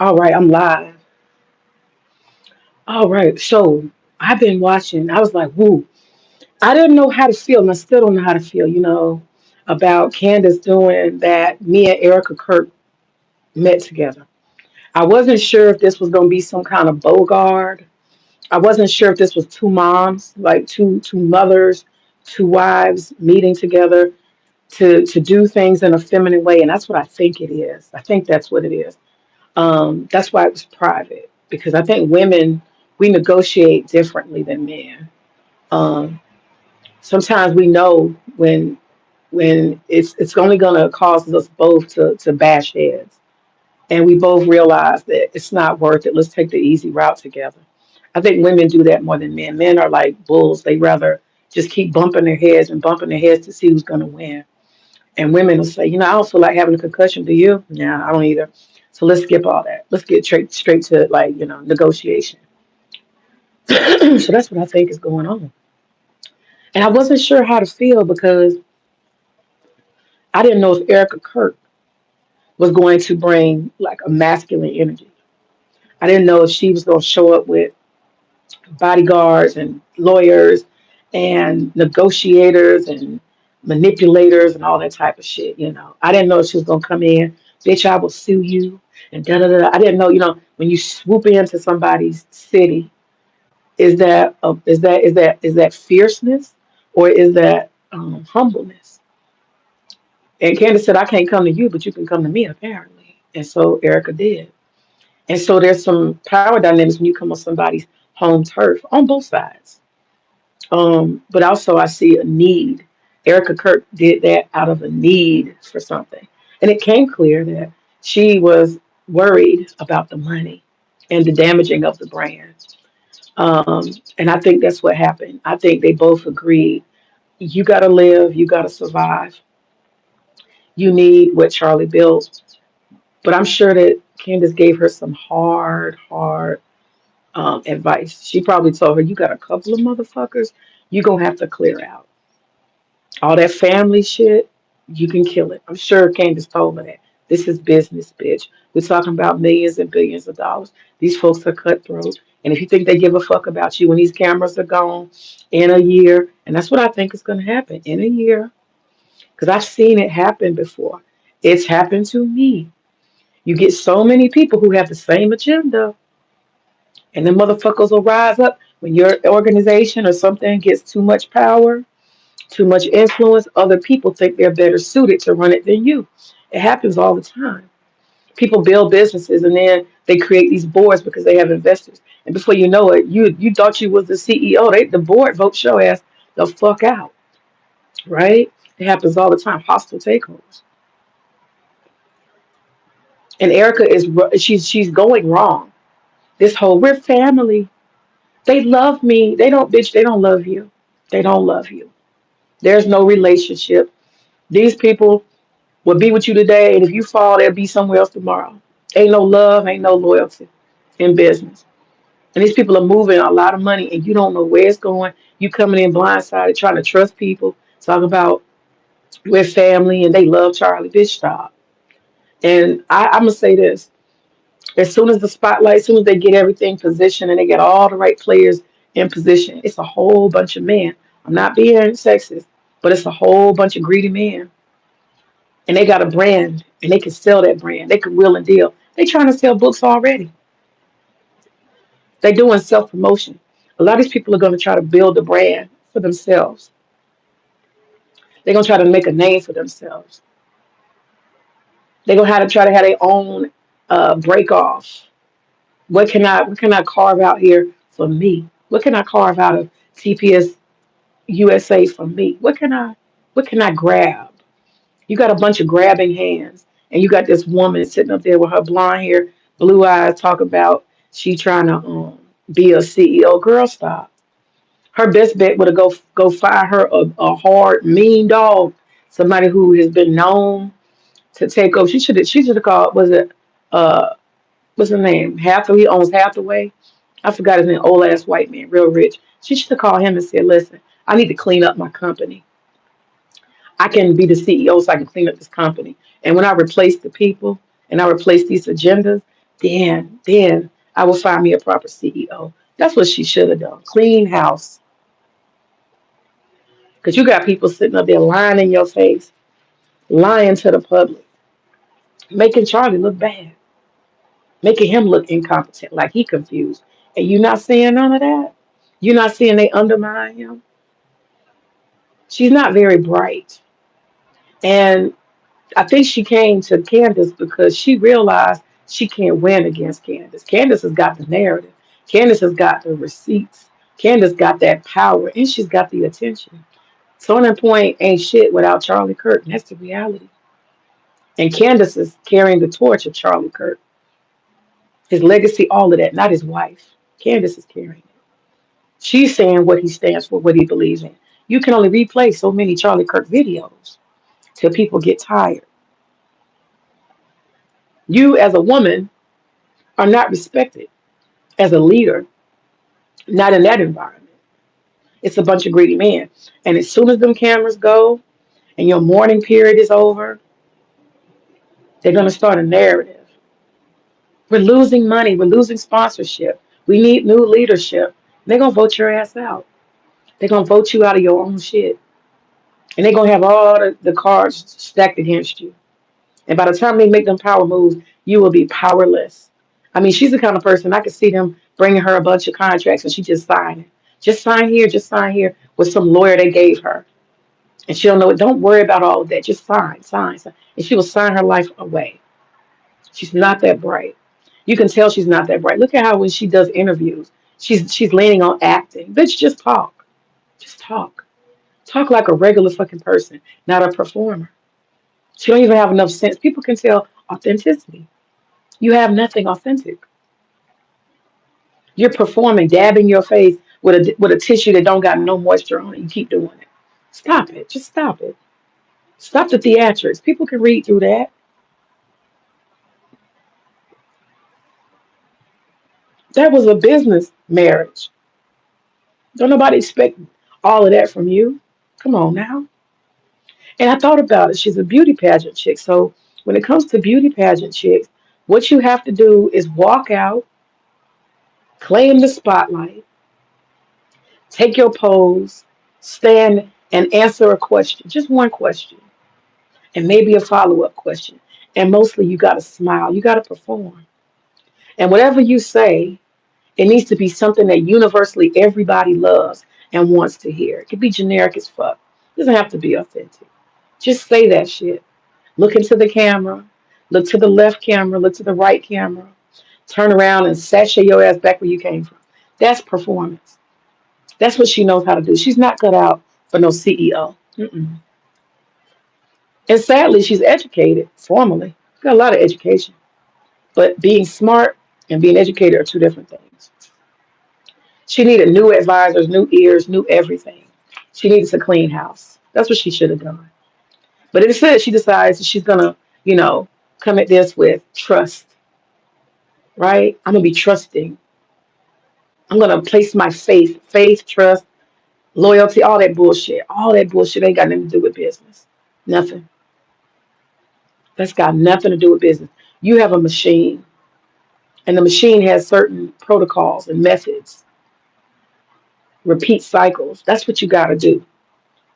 All right, I'm live. All right, so I've been watching. I was like, woo. I didn't know how to feel, and I still don't know how to feel, about Candace doing that. Me and Erica Kirk met together. I wasn't sure if this was going to be some kind of bogard. I wasn't sure if this was two moms, like two mothers, two wives meeting together to do things in a feminine way, and that's what I think it is. I think that's what it is. That's why it was private because I think women we negotiate differently than men. Um, Sometimes we know when it's only going to cause us both to bash heads, and we both realize that it's not worth it. Let's take the easy route together. I think women do that more than men. Men are like bulls. They rather just keep bumping their heads and bumping their heads to see who's going to win. And women will say, I don't feel like having a concussion. Do you? Yeah, I don't either. So let's skip all that. Let's get straight to like, negotiation. So that's what I think is going on. And I wasn't sure how to feel because I didn't know if Erica Kirk was going to bring like a masculine energy. I didn't know if she was going to show up with bodyguards and lawyers and negotiators and manipulators and all that type of shit. I didn't know if she was gonna come in, bitch, I will sue you and da da da. I didn't know, when you swoop into somebody's city, is that fierceness or is that humbleness? And Candace said, I can't come to you, but you can come to me apparently. And so Erica did. And so there's some power dynamics when you come on somebody's home turf on both sides. But also I see a need. Erica Kirk did that out of a need for something. And it came clear that she was worried about the money and the damaging of the brand. And I think that's what happened. I think they both agreed. You got to live, you got to survive. You need what Charlie built. But I'm sure that Candace gave her some hard advice. She probably told her, you got a couple of motherfuckers you're going to have to clear out. All that family shit, you can kill it. I'm sure Candace told me that. This is business, bitch. We're talking about millions and billions of dollars. These folks are cutthroat. And if you think they give a fuck about you when these cameras are gone in a year, and that's what I think is going to happen in a year, because I've seen it happen before. It's happened to me. You get so many people who have the same agenda, and the motherfuckers will rise up when your organization or something gets too much power, too much influence. Other people think they're better suited to run it than you. It happens all the time. People build businesses and then they create these boards because they have investors. And before you know it, you thought you was the CEO. The board votes your ass the fuck out, right? It happens all the time. Hostile takeovers. And Erica she's going wrong. This whole we're family. They love me. They don't, bitch. They don't love you. They don't love you. There's no relationship. These people will be with you today, and if you fall, they'll be somewhere else tomorrow. Ain't no love, ain't no loyalty in business. And these people are moving a lot of money, and you don't know where it's going. You coming in blindsided, trying to trust people, talk about we're family and they love Charlie. Bitch, stop. And I'm gonna say this: as soon as the spotlight, as soon as they get everything positioned and they get all the right players in position, it's a whole bunch of men. I'm not being sexist, but it's a whole bunch of greedy men and they got a brand and they can sell that brand. They can wheel and deal. They trying to sell books already. They doing self promotion. A lot of these people are going to try to build a brand for themselves. They're going to try to make a name for themselves. They're going to have to try to have their own break off. What can I carve out here for me? What can I carve out of TPS USA for me? What can I grab? You got a bunch of grabbing hands, and you got this woman sitting up there with her blonde hair, blue eyes, talking about she trying to be a CEO. Girl, stop. Her best bet would have go find her a hard, mean dog, somebody who has been known to take over. She should have called. Was it what's his name? Hathaway. He owns Hathaway. I forgot his name. Old ass white man, real rich. She should have called him and said, "Listen, I need to clean up my company. I can be the CEO so I can clean up this company. And when I replace the people and I replace these agendas, Then I will find me a proper CEO. That's what she should have done. Clean house. Because you got people sitting up there lying in your face, lying to the public, making Charlie look bad, making him look incompetent, like he confused. And you not seeing none of that? You're not seeing they undermine him? She's not very bright. And I think she came to Candace because she realized she can't win against Candace. Candace has got the narrative. Candace has got the receipts. Candace got that power and she's got the attention. Turning Point ain't shit without Charlie Kirk. That's the reality. And Candace is carrying the torch of Charlie Kirk. His legacy, all of that, not his wife. Candace is carrying it. She's saying what he stands for, what he believes in. You can only replay so many Charlie Kirk videos till people get tired. You, as a woman, are not respected as a leader, not in that environment. It's a bunch of greedy men. And as soon as them cameras go and your mourning period is over, they're going to start a narrative. We're losing money. We're losing sponsorship. We need new leadership. They're going to vote your ass out. They're going to vote you out of your own shit. And they're going to have all the cards stacked against you. And by the time they make them power moves, you will be powerless. I mean, she's the kind of person I could see them bringing her a bunch of contracts and she just sign it. Just sign here with some lawyer they gave her. And she'll know it. Don't worry about all of that. Just sign. And she will sign her life away. She's not that bright. You can tell she's not that bright. Look at how when she does interviews, she's leaning on acting. Bitch, just talk. Just talk. Talk like a regular fucking person, not a performer. She don't even have enough sense. People can tell authenticity. You have nothing authentic. You're performing, dabbing your face with a tissue that don't got no moisture on it. You keep doing it. Stop it. Just stop it. Stop the theatrics. People can read through that. That was a business marriage. Don't nobody expect all of that from you. Come on now. And I thought about it. She's a beauty pageant chick. So when it comes to beauty pageant chicks, what you have to do is walk out, claim the spotlight, take your pose, stand and answer a question, just one question, and maybe a follow up question. And mostly you got to smile, you got to perform. And whatever you say, it needs to be something that universally everybody loves and wants to hear. It could be generic as fuck, it doesn't have to be authentic. Just say that shit. Look into the camera, look to the left camera, look to the right camera, turn around and sashay your ass back where you came from. That's performance. That's what she knows how to do. She's not cut out for no CEO. Mm-mm. And sadly, she's educated formally. Got a lot of education. But being smart and being educated are two different things. She needed new advisors, new ears, new everything. She needs a clean house. That's what she should have done. But instead, she decides that she's going to, you know, come at this with trust, right? I'm going to be trusting. I'm going to place my faith, trust, loyalty, all that bullshit. All that bullshit ain't got nothing to do with business. Nothing. That's got nothing to do with business. You have a machine, and the machine has certain protocols and methods, repeat cycles. That's what you got to do.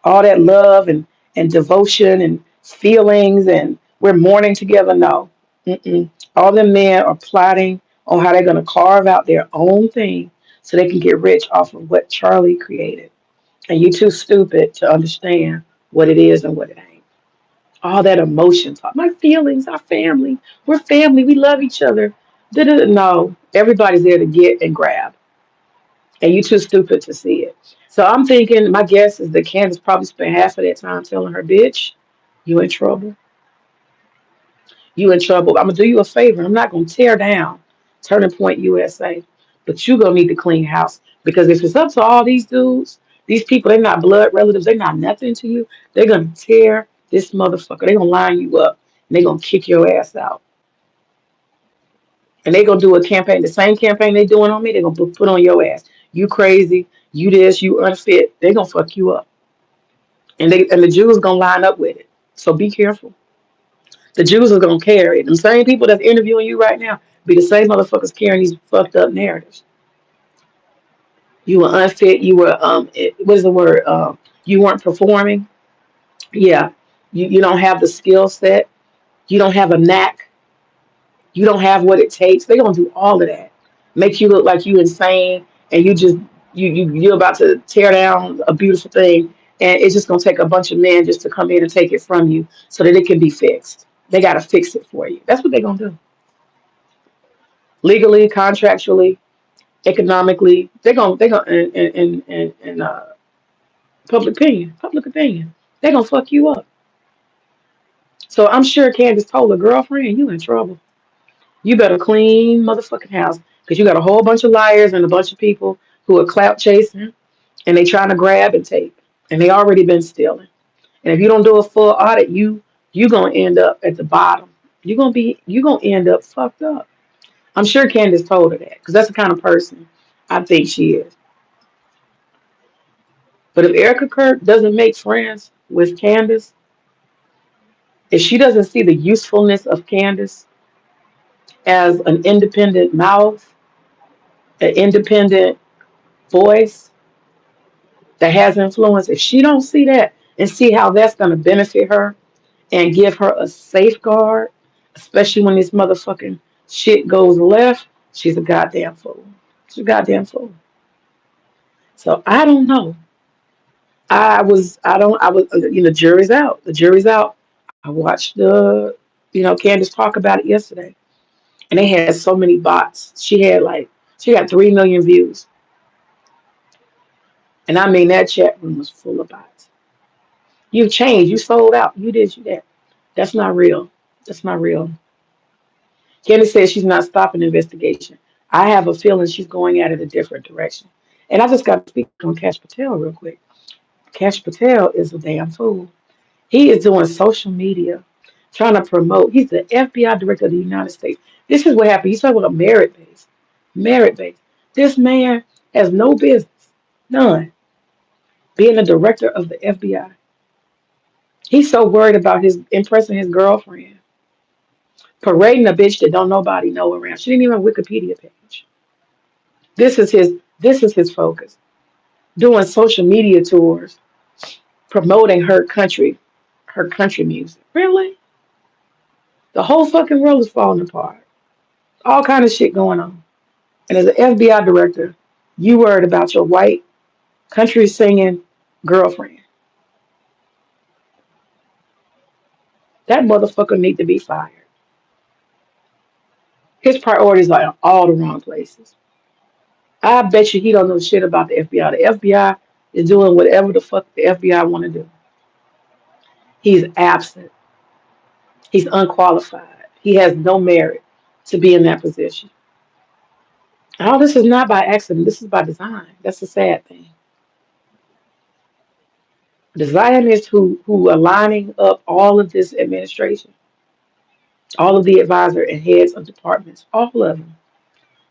All that love and devotion and feelings, and we're mourning together. No. Mm-mm. All the men are plotting on how they're going to carve out their own thing so they can get rich off of what Charlie created. And you too stupid to understand what it is and what it ain't. All that emotion talk. My feelings, our family. We're family. We love each other. Da-da-da. No, everybody's there to get and grab. And you too stupid to see it. So I'm thinking, my guess is that Candace probably spent half of that time telling her, bitch, you in trouble. You in trouble. I'm gonna do you a favor. I'm not gonna tear down Turning Point USA, but you gonna need to clean house because if it's up to all these dudes, these people, they're not blood relatives, they're not nothing to you. They're gonna tear this motherfucker. They're gonna line you up and they're gonna kick your ass out. And they're gonna do a campaign, the same campaign they doing on me. They're gonna put on your ass. You crazy. You this. You unfit. They're gonna fuck you up. And the Jews gonna line up with it. So be careful. The Jews are gonna carry it. The same people that's interviewing you right now, Be the same motherfuckers carrying these fucked up narratives. You were unfit. You were what is the word? You weren't performing. Yeah. You don't have the skill set. You don't have a knack. You don't have what it takes. They're gonna do all of that. Make you look like you insane and you're about to tear down a beautiful thing and it's just gonna take a bunch of men just to come in and take it from you so that it can be fixed. They gotta fix it for you. That's what they're gonna do. Legally, contractually, economically, they're gonna and public opinion. They're gonna fuck you up. So I'm sure Candace told her girlfriend, you in trouble. You better clean motherfucking house because you got a whole bunch of liars and a bunch of people who are clout chasing and they trying to grab and take. And they already been stealing. And if you don't do a full audit, you gonna end up at the bottom. You gonna end up fucked up. I'm sure Candace told her that because that's the kind of person I think she is. But if Erica Kirk doesn't make friends with Candace, if she doesn't see the usefulness of Candace as an independent mouth, an independent voice that has influence, if she don't see that and see how that's going to benefit her and give her a safeguard, especially when this motherfucking shit goes left, she's a goddamn fool. She's a goddamn fool. So I don't know. I was, jury's out. The jury's out. I watched Candace talk about it yesterday, and they had so many bots. She got 3 million views, and I mean that chat room was full of bots. You've changed. You sold out. You did. You that. That's not real. That's not real. Candace says she's not stopping the investigation. I have a feeling she's going at it a different direction. And I just got to speak on Cash Patel real quick. Cash Patel is a damn fool. He is doing social media, trying to promote. He's the FBI director of the United States. This is what happened. He's talking about merit based. Merit based. This man has no business, none, being the director of the FBI. He's so worried about his impressing his girlfriend, parading a bitch that don't nobody know around. She didn't even have a Wikipedia page. This is his focus. Doing social media tours, promoting her country music. Really? The whole fucking world is falling apart. All kind of shit going on. And as an FBI director, you worried about your white country singing girlfriend. That motherfucker need to be fired. His priorities are in all the wrong places. I bet you he don't know shit about the FBI. The FBI is doing whatever the fuck the FBI want to do. He's absent. He's unqualified. He has no merit to be in that position. All this is not by accident. This is by design. That's the sad thing. The Zionists who are lining up all of this administration, all of the advisor and heads of departments, all of them,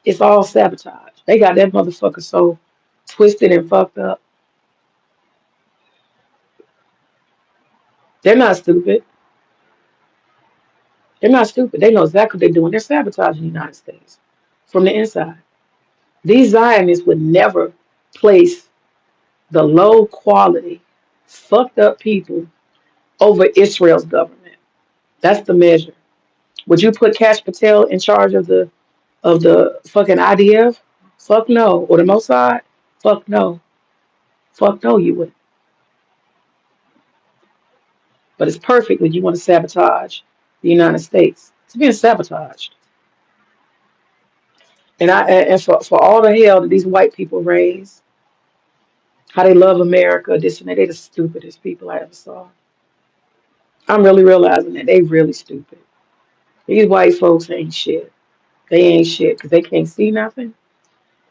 it's all sabotage. They got that motherfucker so twisted and fucked up. They're not stupid. They're not stupid. They know exactly what they're doing. They're sabotaging the United States from the inside. These Zionists would never place the low quality, fucked up people over Israel's government. That's the measure. Would you put Cash Patel in charge of the fucking IDF? Fuck no. Or the Mossad? Fuck no. Fuck no, you wouldn't. But it's perfect when you want to sabotage the United States. It's being sabotaged. And for all the hell that these white people raise, how they love America, this and that, they the stupidest people I ever saw. I'm really realizing that they really stupid. These white folks ain't shit. They ain't shit because they can't see nothing.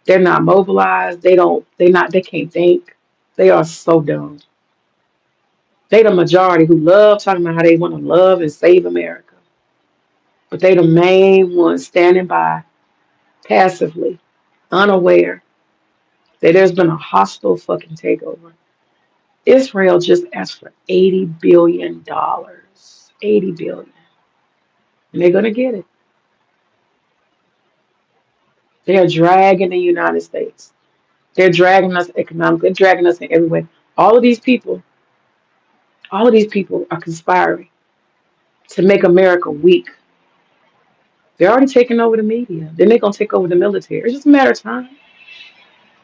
They're not mobilized. They can't think. They are so dumb. They the majority who love talking about how they want to love and save America. But they the main ones standing by passively, unaware that there's been a hostile fucking takeover. Israel just asked for $80 billion. And they're gonna get it. They're dragging the United States. They're dragging us economically. They're dragging us in every way. All of these people, all of these people are conspiring to make America weak. They're already taking over the media. Then they're gonna take over the military. It's just a matter of time.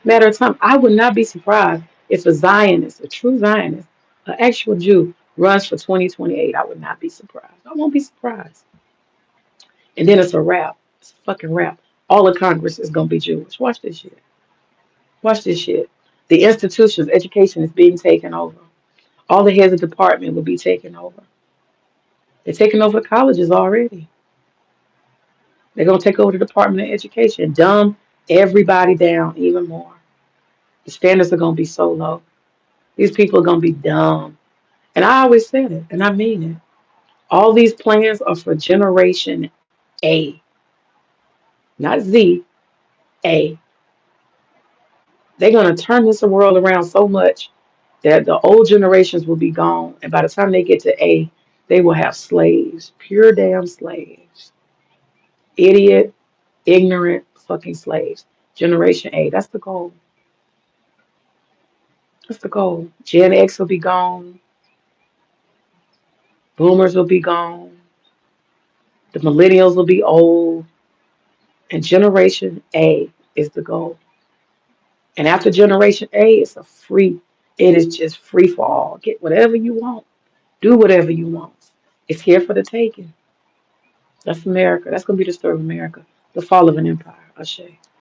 Matter of time. I would not be surprised if a Zionist, a true Zionist, an actual Jew, runs for 2028. I would not be surprised. I won't be surprised. And then it's a wrap. It's a fucking wrap. All of Congress is gonna be Jewish. Watch this shit. Watch this shit. The institutions, education is being taken over. All the heads of department will be taken over. They're taking over the colleges already. They're gonna take over the Department of Education, dumb everybody down even more. The standards are gonna be so low. These people are gonna be dumb. And I always said it, and I mean it. All these plans are for Generation A, not Z, A. They're gonna turn this world around so much that the old generations will be gone, and by the time they get to A, they will have slaves, pure damn slaves, idiot, ignorant fucking slaves. Generation A, that's the goal. That's the goal. Gen X will be gone, boomers will be gone, the millennials will be old, and Generation A is the goal. And after Generation A, it is just free for all. Get whatever you want, do whatever you want. It's here for the taking. That's America. That's gonna be the story of America. The fall of an empire. Ashe.